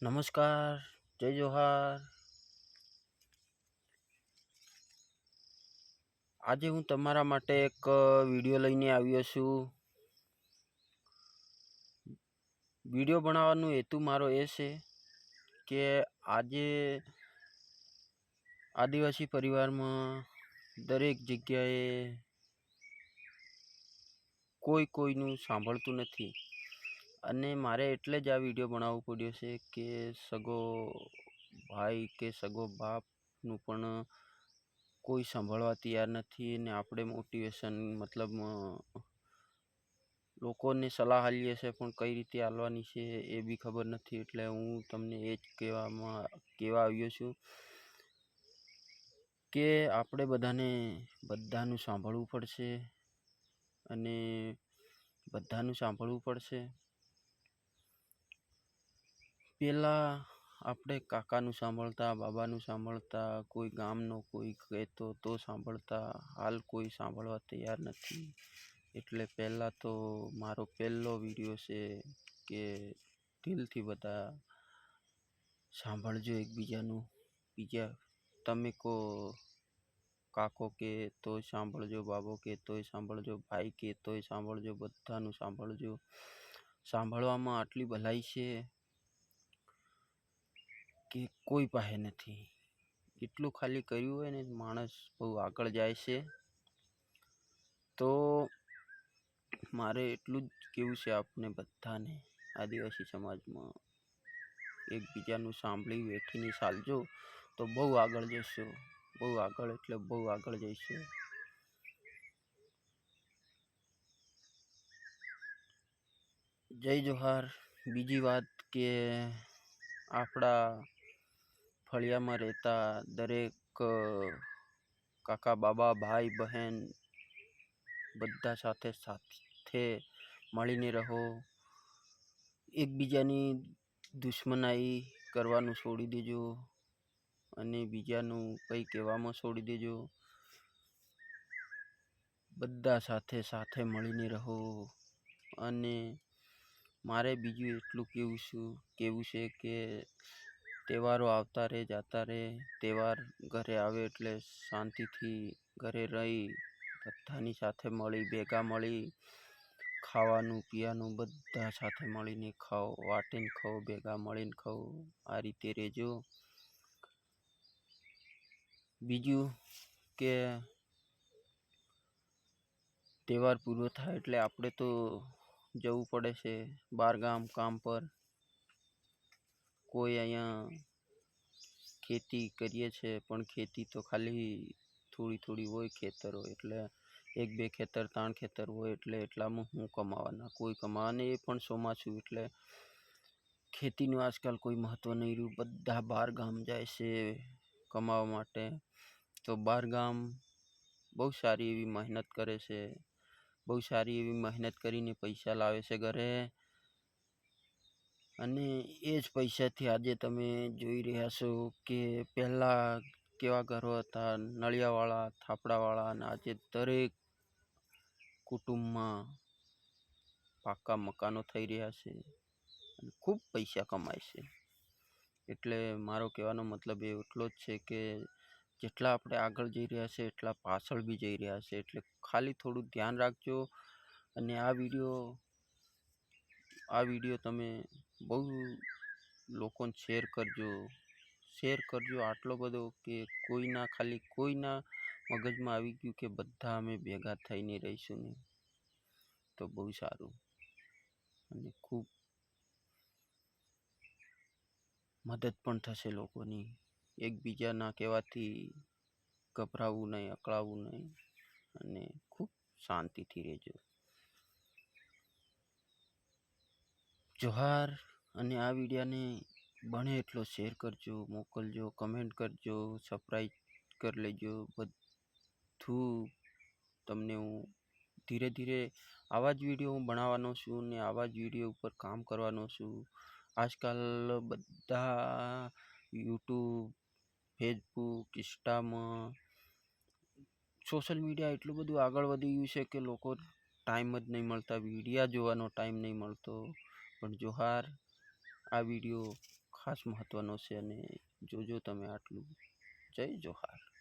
નમસ્કાર, જય જોહાર. આજે હું તમારા માટે એક વિડીયો લઈને આવ્યો છું. વિડીયો બનાવવાનો હેતુ મારો એ છે કે આજે આદિવાસી પરિવારમાં દરેક જગ્યાએ કોઈનું સાંભળતું નથી, અને મારે એટલે જ આ વિડીયો બનાવવો પડ્યો છે કે સગો ભાઈ કે સગો બાપનું પણ કોઈ સાંભળવા તૈયાર નથી. ને આપણે મોટિવેશન મતલબ લોકોને સલાહ આલીએ છે, પણ કઈ રીતે આલવાની છે એ બી ખબર નથી. એટલે હું તમને એ જ કહેવા આવ્યો છું કે આપણે બધાનું સાંભળવું પડશે, અને બધાનું સાંભળવું પડશે. પહેલાં આપણે કાકાનું સાંભળતા, બાબાનું સાંભળતા, કોઈ ગામનો કોઈ કહેતો તો સાંભળતા. હાલ કોઈ સાંભળવા તૈયાર નથી. એટલે પહેલાં તો મારો પહેલો વિડીયો છે કે દિલથી બધા સાંભળજો એકબીજાનું. બીજા તમે કહો કાકો કે તોય સાંભળજો, બાબો કે તોય સાંભળજો, ભાઈ કે તોય સાંભળજો, બધાનું સાંભળજો. સાંભળવામાં આટલી ભલાઈ છે કે કોઈ પાસે નથી. એટલું ખાલી કર્યું હોય ને માણસ બહુ આગળ જાય છે. તો મારે એટલું જ કહેવું છે આપને બધાને, આદિવાસી સમાજમાં એકબીજાનું સાંભળી વેઠીને ચાલજો તો બહુ આગળ જશો. બહુ આગળ એટલે બહુ આગળ જઈશું. જય જોહાર. બીજી વાત કે આપણા ફળિયામાં રહેતા દરેક કાકા બાબા ભાઈ બહેન બધા સાથે મળીને રહો. એકબીજાની દુશ્મનાઈ કરવાનું છોડી દેજો, અને બીજાનું કંઈ કહેવામાં છોડી દેજો. બધા સાથે મળીને રહો. અને મારે બીજું એટલું કહેવું છે કે તહેવારો આવતા રહે જાતા રહે. તહેવાર ઘરે આવે એટલે શાંતિથી ઘરે રહી બધાની સાથે ભેગા મળી ખાવાનું પીવાનું બધા સાથે મળીને ખાઓ, વાટીને ખાઓ, ભેગા મળીને ખાઓ. આ રીતે રહેજો. બીજું કે તહેવાર પૂરો થાય એટલે આપણે તો જવું પડે છે બહાર ગામ કામ પર. કોઈ અહીંયા ખેતી કરીએ છે, પણ ખેતી તો ખાલી થોડી હોય ખેતરો, એટલે 1-2 ખેતર 3 ખેતર હોય એટલે એટલામાં હું કમાવાના, કોઈ કમાવાને એ પણ ચોમાસું એટલે ખેતીનું આજકાલ કોઈ મહત્ત્વ નહીં રહ્યું. બધા બહાર ગામ જાય છે કમાવા માટે. તો બહાર ગામ બહુ સારી એવી મહેનત કરે છે, બહુ સારી એવી મહેનત કરીને પૈસા લાવે છે ઘરે. અને એ જ પૈસાથી આજે તમે જોઈ રહ્યા છો કે પહેલાં કેવા ઘરો હતા, નળિયાવાળા, થાપડાવાળા, અને આજે દરેક કુટુંબમાં પાકા મકાનો થઈ રહ્યા છે અને ખૂબ પૈસા કમાય છે. એટલે મારો કહેવાનો મતલબ એ એટલો જ છે કે જેટલા આપણે આગળ જઈ રહ્યા છે એટલા પાછળ બી જઈ રહ્યા છે. એટલે ખાલી થોડું ધ્યાન રાખજો. અને આ વિડીયો તમે બહુ લોકોને શેર કરજો આટલો બધો કે કોઈના મગજમાં આવી ગયું કે બધા અમે ભેગા થઈને રહીશું ને, તો બહુ સારું. અને ખૂબ મદદ પણ થશે લોકોની. એકબીજાના કહેવાથી ગભરાવું નહીં, અકળાવું નહીં, અને ખૂબ શાંતિથી રહેજો. જોહાર. અને આ વિડીયાને બને એટલો શેર કરજો, મોકલજો, કમેન્ટ કરજો, સબસ્ક્રાઈબ કરી લેજો. બધું તમને હું ધીરે ધીરે આવા જ વિડીયો હું બનાવવાનો છું ને આવા જ વિડીયો ઉપર કામ કરવાનો છું. આજકાલ બધા યુટ્યુબ, ફેસબુક, ઇન્સ્ટામાં, સોશિયલ મીડિયા એટલું બધું આગળ વધી ગયું છે કે લોકો ટાઈમ જ નહીં મળતા, વિડીયા જોવાનો ટાઈમ નહીં મળતો. પણ જોહાર, આ વિડીયો ખાસ મહત્ત્વનો છે અને જોજો તમે આટલું. જય જોહાર.